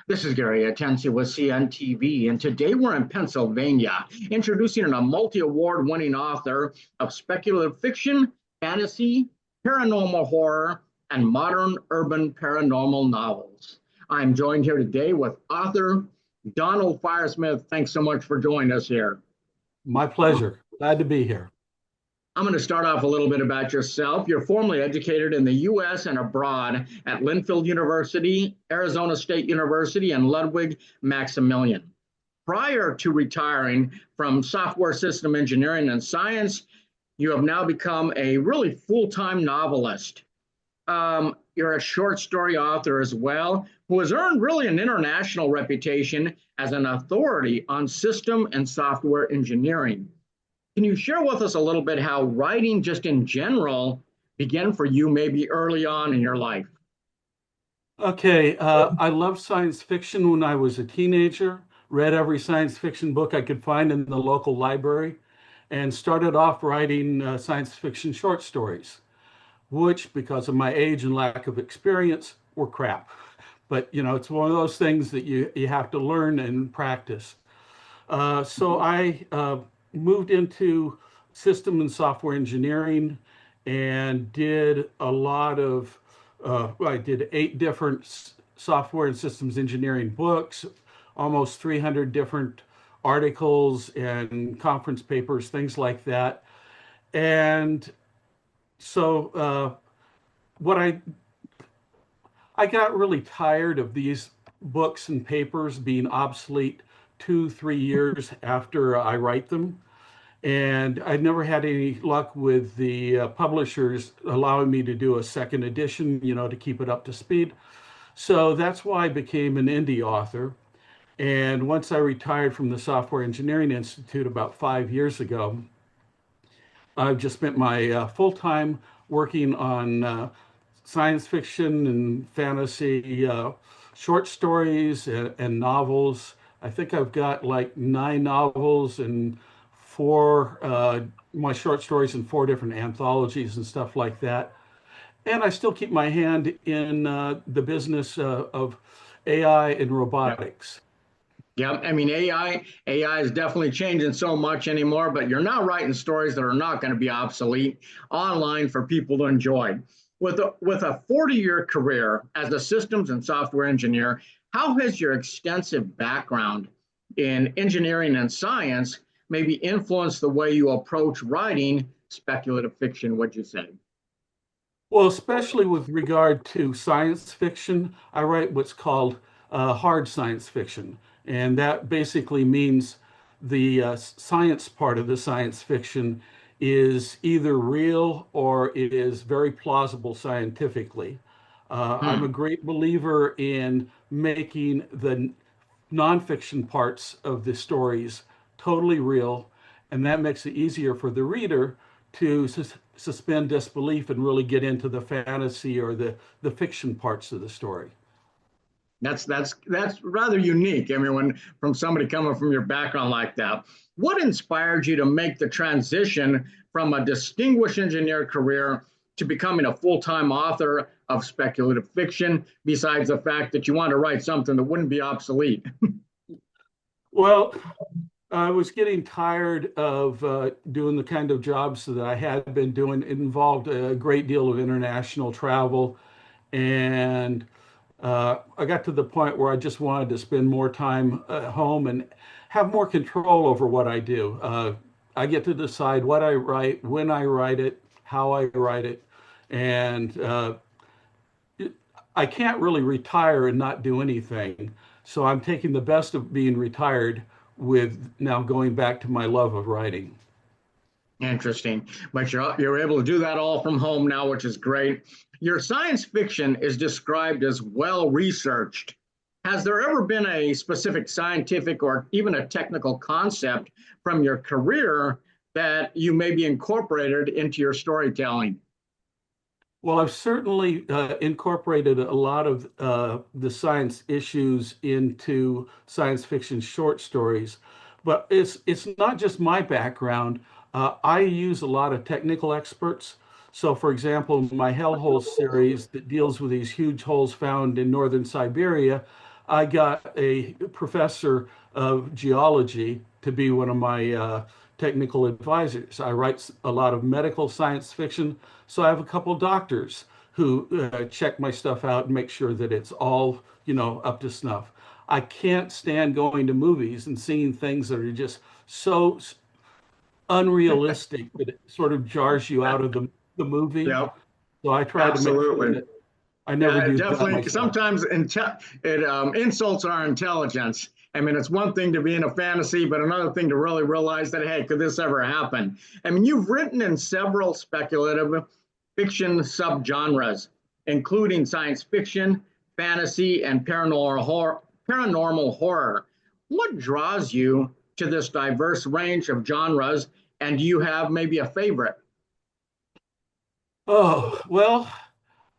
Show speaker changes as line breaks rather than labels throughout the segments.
This is Gary Atencio with CNTV, and today we're in Pennsylvania, introducing a multi-award winning author of speculative fiction, fantasy, paranormal horror, and modern urban paranormal novels. I'm joined here today with author Donald Firesmith. Thanks so much for joining us here.
My pleasure. Glad to be here.
I'm going to start off a little bit about yourself. You're formally educated in the U.S. and abroad at Linfield University, Arizona State University, and Ludwig Maximilian. Prior to retiring from software system engineering and science, you have now become a really full-time novelist. You're a short story author as well, who has earned really an international reputation as an authority on system and software engineering. Can you share with us a little bit how writing just in general began for you maybe early on in your life?
Okay, I loved science fiction when I was a teenager, read every science fiction book I could find in the local library, and started off writing science fiction short stories, which, because of my age and lack of experience, were crap. But, it's one of those things that you have to learn and practice. So I moved into system and software engineering and did a lot of, I did 8 different software and systems engineering books, almost 300 different articles and conference papers, things like that. And so I got really tired of these books and papers being obsolete 2, 3 years after I write them. And I never had any luck with the publishers allowing me to do a second edition, to keep it up to speed. So that's why I became an indie author. And once I retired from the Software Engineering Institute about 5 years ago, I've just spent my full time working on science fiction and fantasy short stories and novels. I think I've got like 9 novels and 4 my short stories in 4 different anthologies and stuff like that. And I still keep my hand in the business of AI and robotics.
Yeah, I mean, AI is definitely changing so much anymore, but you're now writing stories that are not going to be obsolete online for people to enjoy. With a 40-year career as a systems and software engineer, how has your extensive background in engineering and science maybe influenced the way you approach writing speculative fiction, would you say?
Well, especially with regard to science fiction, I write what's called hard science fiction. And that basically means the science part of the science fiction is either real or it is very plausible scientifically. I'm a great believer in making the nonfiction parts of the stories totally real, and that makes it easier for the reader to suspend disbelief and really get into the fantasy or the fiction parts of the story.
That's rather unique. I mean, when from somebody coming from your background like that, what inspired you to make the transition from a distinguished engineer career to becoming a full-time author of speculative fiction, besides the fact that you want to write something that wouldn't be obsolete?
Well, I was getting tired of doing the kind of jobs that I had been doing. It involved a great deal of international travel, and I got to the point where I just wanted to spend more time at home and have more control over what I do. I get to decide what I write, when I write it, how I write it, and I can't really retire and not do anything. So I'm taking the best of being retired with now going back to my love of writing.
Interesting. But you're able to do that all from home now, which is great. Your science fiction is described as well researched. Has there ever been a specific scientific or even a technical concept from your career that you maybe incorporated into your storytelling?
Well, I've certainly incorporated a lot of the science issues into science fiction short stories, but it's not just my background. I use a lot of technical experts. So, for example, my Hellhole series that deals with these huge holes found in northern Siberia, I got a professor of geology to be one of my technical advisors. I write a lot of medical science fiction, so I have a couple doctors who check my stuff out and make sure that it's all, up to snuff. I can't stand going to movies and seeing things that are just so unrealistic that it sort of jars you out of the movie.
Yep,
So I try to make sure
absolutely.
that I never
Yeah, it
do that
definitely
myself.
sometimes it insults our intelligence. I mean, it's one thing to be in a fantasy, but another thing to really realize that, hey, could this ever happen? I mean, you've written in several speculative fiction subgenres, including science fiction, fantasy, and paranormal horror. What draws you to this diverse range of genres, and do you have maybe a favorite?
Oh, well,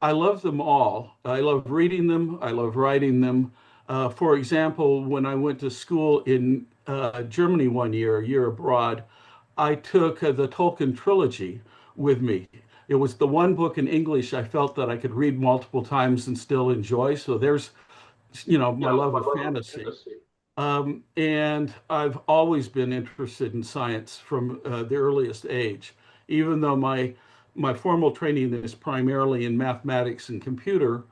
I love them all. I love reading them. I love writing them. For example, when I went to school in Germany one year, a year abroad, I took the Tolkien trilogy with me. It was the one book in English I felt that I could read multiple times and still enjoy. So there's, my love of fantasy. And I've always been interested in science from the earliest age, even though my formal training is primarily in mathematics and computer.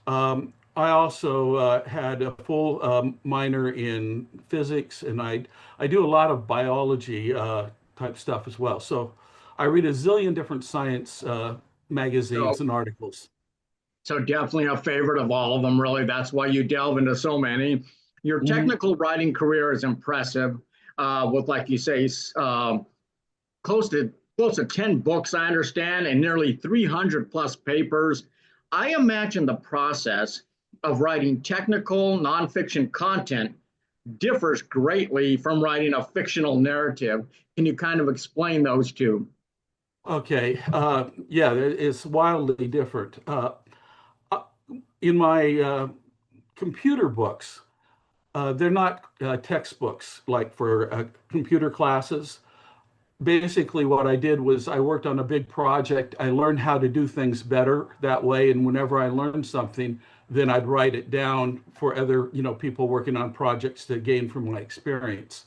I also had a full minor in physics, and I do a lot of biology type stuff as well. So I read a zillion different science magazines
So
and articles.
So definitely a favorite of all of them, really. That's why you delve into so many. Your
Mhm.
technical writing career is impressive, with like you say, close to close to 10 books, I understand, and nearly 300 plus papers. I imagine the process of writing technical nonfiction content differs greatly from writing a fictional narrative. Can you kind of explain those two?
Okay, yeah, it's wildly different. Uh, in my computer books, they're not textbooks like for computer classes. Basically, what I did was I worked on a big project. I learned how to do things better that way, and whenever I learned something, then I'd write it down for other, people working on projects to gain from my experience.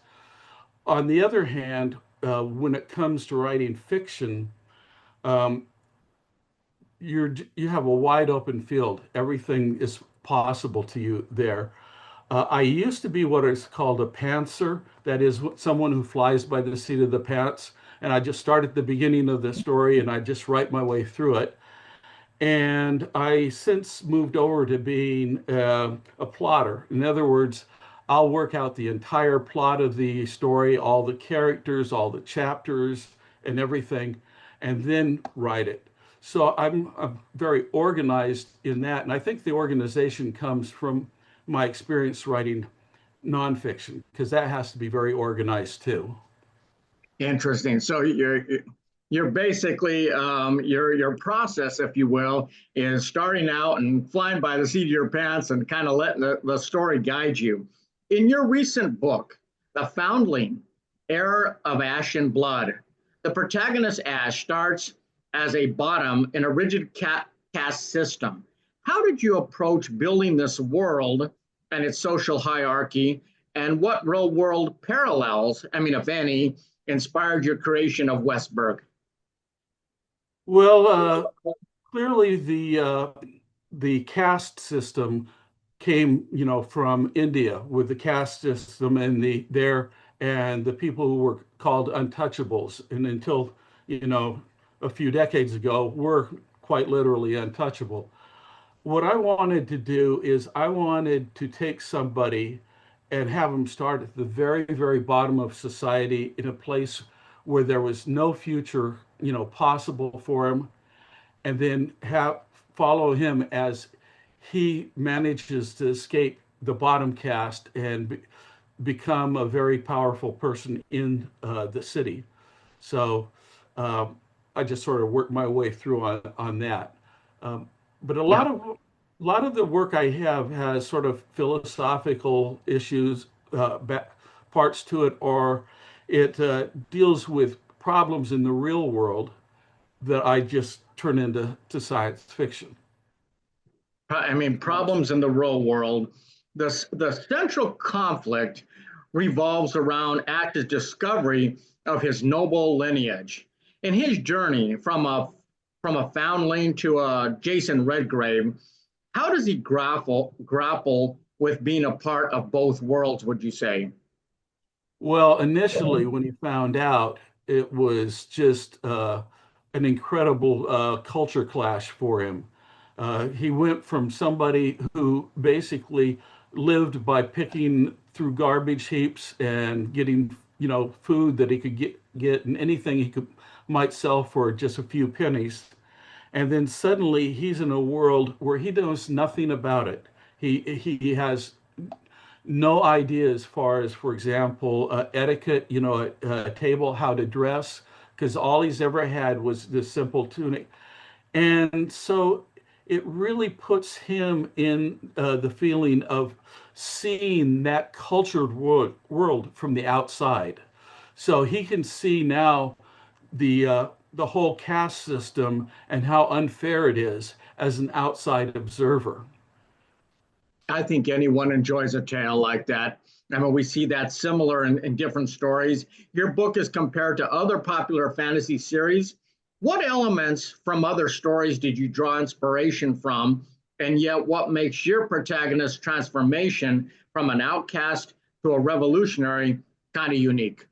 On the other hand, when it comes to writing fiction, um, you have a wide open field. Everything is possible to you there. I used to be what is called a pantser, that is someone who flies by the seat of the pants. And I just start at the beginning of the story and I just write my way through it. And I since moved over to being a plotter. In other words, I'll work out the entire plot of the story, all the characters, all the chapters, and everything, and then write it. So I'm very organized in that. And I think the organization comes from my experience writing nonfiction, because that has to be very organized too.
Interesting. So you're basically your process, if you will, is starting out and flying by the seat of your pants and kind of letting the story guide you. In your recent book, The Foundling, Heir of Ash and Blood, the protagonist Ash starts as a bottom in a rigid caste system. How did you approach building this world and its social hierarchy, and what real world parallels, I mean, if any, inspired your creation of Westberg?
Well, clearly the caste system came, from India with the caste system and the people who were called untouchables, and until a few decades ago were quite literally untouchable. What I wanted to do is I wanted to take somebody and have them start at the very, very bottom of society in a place where there was no future, possible for him, and then have follow him as he manages to escape the bottom caste and become a very powerful person in the city. So um, I just sort of worked my way through on that. Um, but
Yeah.
a lot of the work I have has sort of philosophical issues, parts to it, or it deals with problems in the real world that I just turn into science fiction.
I mean, problems in the real world. The central conflict revolves around Ash's discovery of his noble lineage. In his journey from a foundling to a Jason Redgrave, how does he grapple with being a part of both worlds, would you say?
Well, initially, when he found out, it was just an incredible culture clash for him. He went from somebody who basically lived by picking through garbage heaps and getting, food that he could get and anything he could might sell for just a few pennies. And then suddenly he's in a world where he knows nothing about it. He has no idea as far as, for example, etiquette, a table, how to dress, because all he's ever had was this simple tunic. And so it really puts him in the feeling of seeing that cultured world from the outside. So he can see now the whole caste system and how unfair it is as an outside observer.
I think anyone enjoys a tale like that. I mean, we see that similar in different stories. Your book is compared to other popular fantasy series. What elements from other stories did you draw inspiration from? And yet, what makes your protagonist's transformation from an outcast to a revolutionary kind of unique?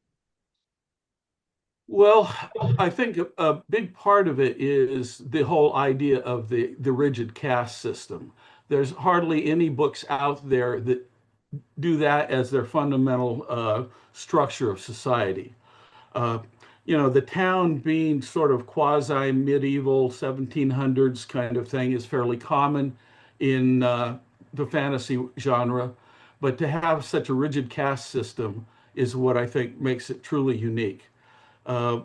Well, I think a big part of it is the whole idea of the rigid caste system. There's hardly any books out there that do that as their fundamental structure of society. Uh, the town being sort of quasi medieval 1700s kind of thing is fairly common in the fantasy genre, but to have such a rigid caste system is what I think makes it truly unique. Uh,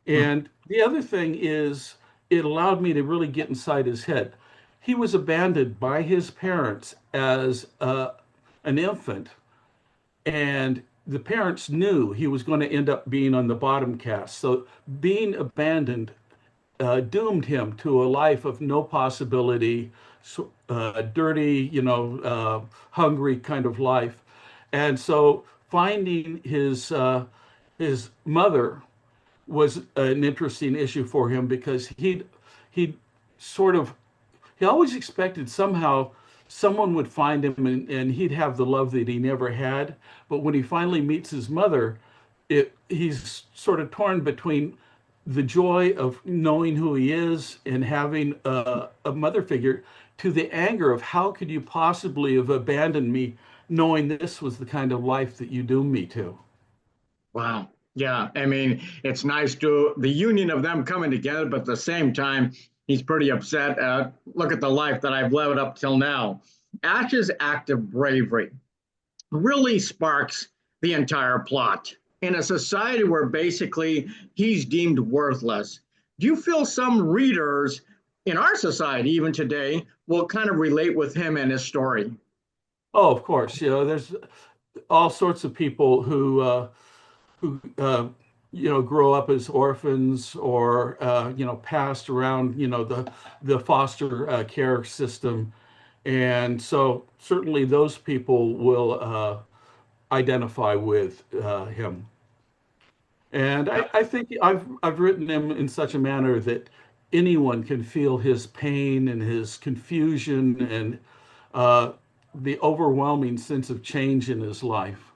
and the other thing is, it allowed me to really get inside his head. He was abandoned by his parents as an infant, and the parents knew he was going to end up being on the bottom caste. So being abandoned doomed him to a life of no possibility, dirty, hungry kind of life. And so finding his mother was an interesting issue for him because he sort of he always expected somehow someone would find him and he'd have the love that he never had. But when he finally meets his mother, he's sort of torn between the joy of knowing who he is and having a mother figure to the anger of how could you possibly have abandoned me knowing this was the kind of life that you doomed me to.
Wow. Yeah. I mean, it's nice to the union of them coming together, but at the same time, he's pretty upset. Look at the life that I've led up till now. Ash's act of bravery really sparks the entire plot. In a society where basically he's deemed worthless, do you feel some readers in our society, even today, will kind of relate with him and his story?
Oh, of course, there's all sorts of people who grow up as orphans or passed around the foster care system, and so certainly those people will identify with him. And I think I've written him in such a manner that anyone can feel his pain and his confusion and uh, the overwhelming sense of change in his life.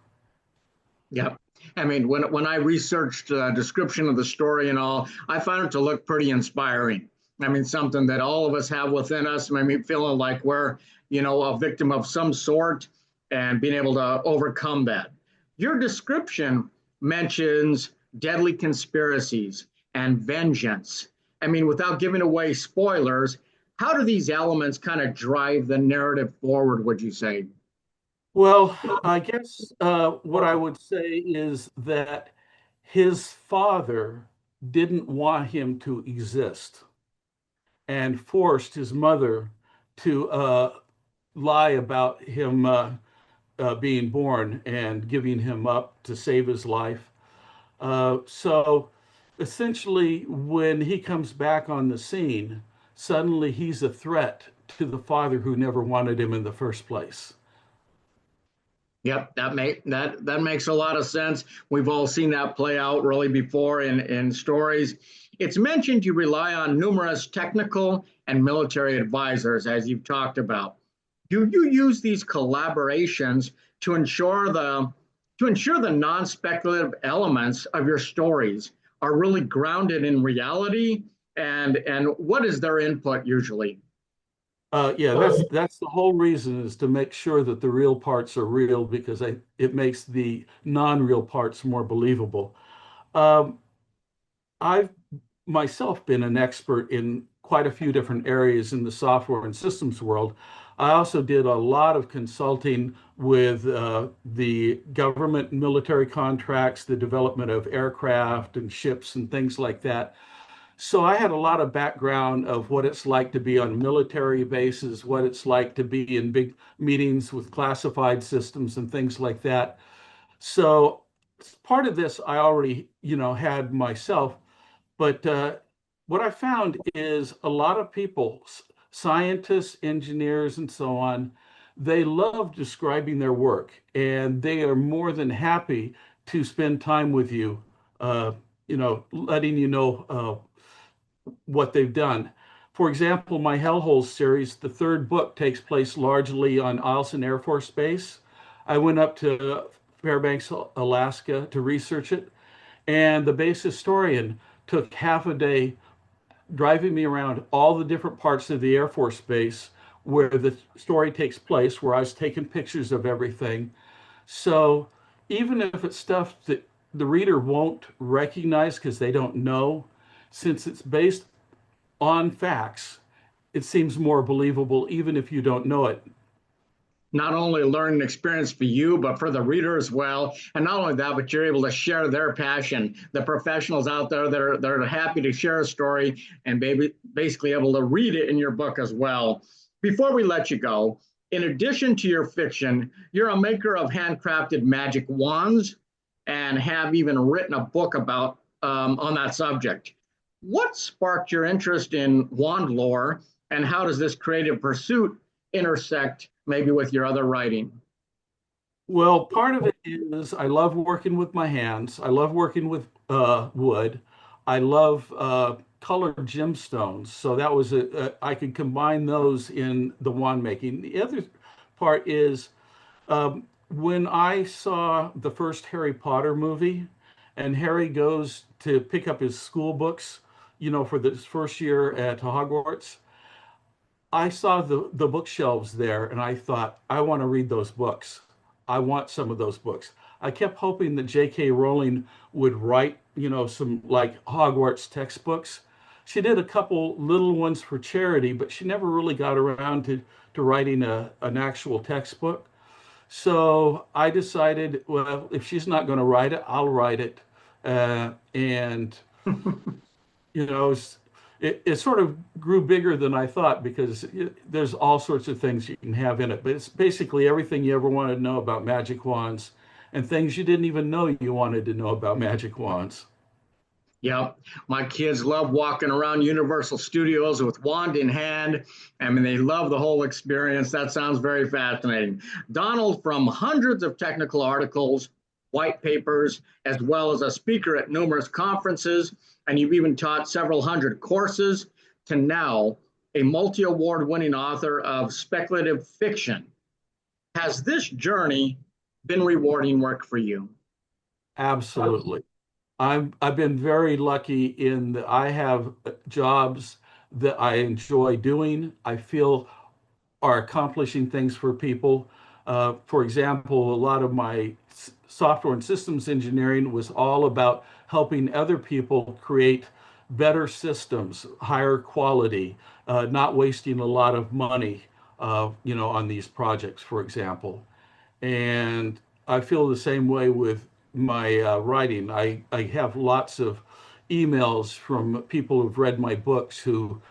Yep. I mean, when I researched the description of the story and all, I found it to look pretty inspiring. I mean, something that all of us have within us. I mean, feeling like we're, a victim of some sort and being able to overcome that. Your description mentions deadly conspiracies and vengeance. I mean, without giving away spoilers, how do these elements kind of drive the narrative forward, would you say?
Well, I guess what I would say is that his father didn't want him to exist and forced his mother to lie about him being born and giving him up to save his life. So essentially, when he comes back on the scene, suddenly he's a threat to the father who never wanted him in the first place.
Yep, that makes a lot of sense. We've all seen that play out really before in stories. It's mentioned you rely on numerous technical and military advisors, as you've talked about. Do you use these collaborations to ensure the non-speculative elements of your stories are really grounded in reality? And what is their input usually?
Yeah, that's the whole reason is to make sure that the real parts are real because it makes the non-real parts more believable. Um, I've myself been an expert in quite a few different areas in the software and systems world. I also did a lot of consulting with the government and military contracts, the development of aircraft and ships and things like that. So I had a lot of background of what it's like to be on military bases, what it's like to be in big meetings with classified systems and things like that. So part of this I already, had myself, but what I found is a lot of people, scientists, engineers, and so on, they love describing their work and they are more than happy to spend time with you, letting you know what they've done. For example, my Hellholes series, the third book takes place largely on Eielson Air Force Base. I went up to Fairbanks, Alaska to research it, and the base historian took half a day driving me around all the different parts of the Air Force Base where the story takes place, where I was taking pictures of everything. So even if it's stuff that the reader won't recognize because they don't know, since it's based on facts, it seems more believable even if you don't know it.
Not only a learning experience for you, but for the reader as well. And not only that, but you're able to share their passion. The professionals out there that are happy to share a story and basically able to read it in your book as well. Before we let you go, in addition to your fiction, you're a maker of handcrafted magic wands and have even written a book about on that subject. What sparked your interest in wand lore, and how does this creative pursuit intersect maybe with your other writing?
Well, part of it is I love working with my hands. I love working with wood. I love colored gemstones. So that was I could combine those in the wand making. The other part is when I saw the first Harry Potter movie and Harry goes to pick up his school books, for this first year at Hogwarts, I saw the bookshelves there and I thought, I want to read those books. I want some of those books. I kept hoping that J.K. Rowling would write, some like Hogwarts textbooks. She did a couple little ones for charity, but she never really got around to writing an actual textbook. So I decided, well, if she's not going to write it, I'll write it. And it sort of grew bigger than I thought because there's all sorts of things you can have in it. But it's basically everything you ever wanted to know about magic wands and things you didn't even know you wanted to know about magic wands.
Yep. My kids love walking around Universal Studios with wand in hand. I mean, they love the whole experience. That sounds very fascinating. Donald, from hundreds of technical articles, white papers, as well as a speaker at numerous conferences, and you've even taught several hundred courses, to now a multi award winning author of speculative fiction. Has this journey been rewarding work for you?
Absolutely. I've been very lucky in that I have jobs that I enjoy doing. I feel are accomplishing things for people. For example, a lot of my software and systems engineering was all about helping other people create better systems, higher quality, not wasting a lot of money, on these projects, for example. And I feel the same way with my writing. I have lots of emails from people who've read my books who,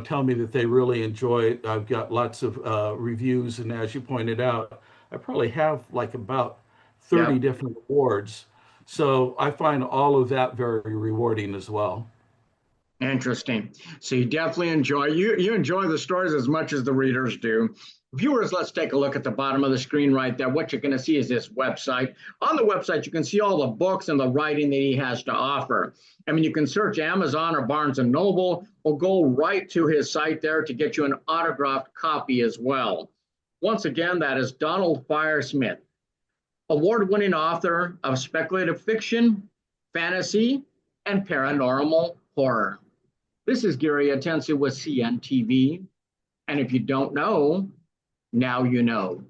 tell me that they really enjoy it. I've got lots of reviews, and as you pointed out, I probably have like about 30
Yep.
different awards. So I find all of that very rewarding as well.
Interesting. So you definitely you enjoy the stories as much as the readers do. Viewers, let's take a look at the bottom of the screen right there. What you're going to see is this website. On the website, you can see all the books and the writing that he has to offer. I mean, you can search Amazon or Barnes and Noble, or go right to his site there to get you an autographed copy as well. Once again, that is Donald Firesmith, award-winning author of speculative fiction, fantasy, and paranormal horror. This is Gary Atencio with CNTV, and if you don't know, now you know.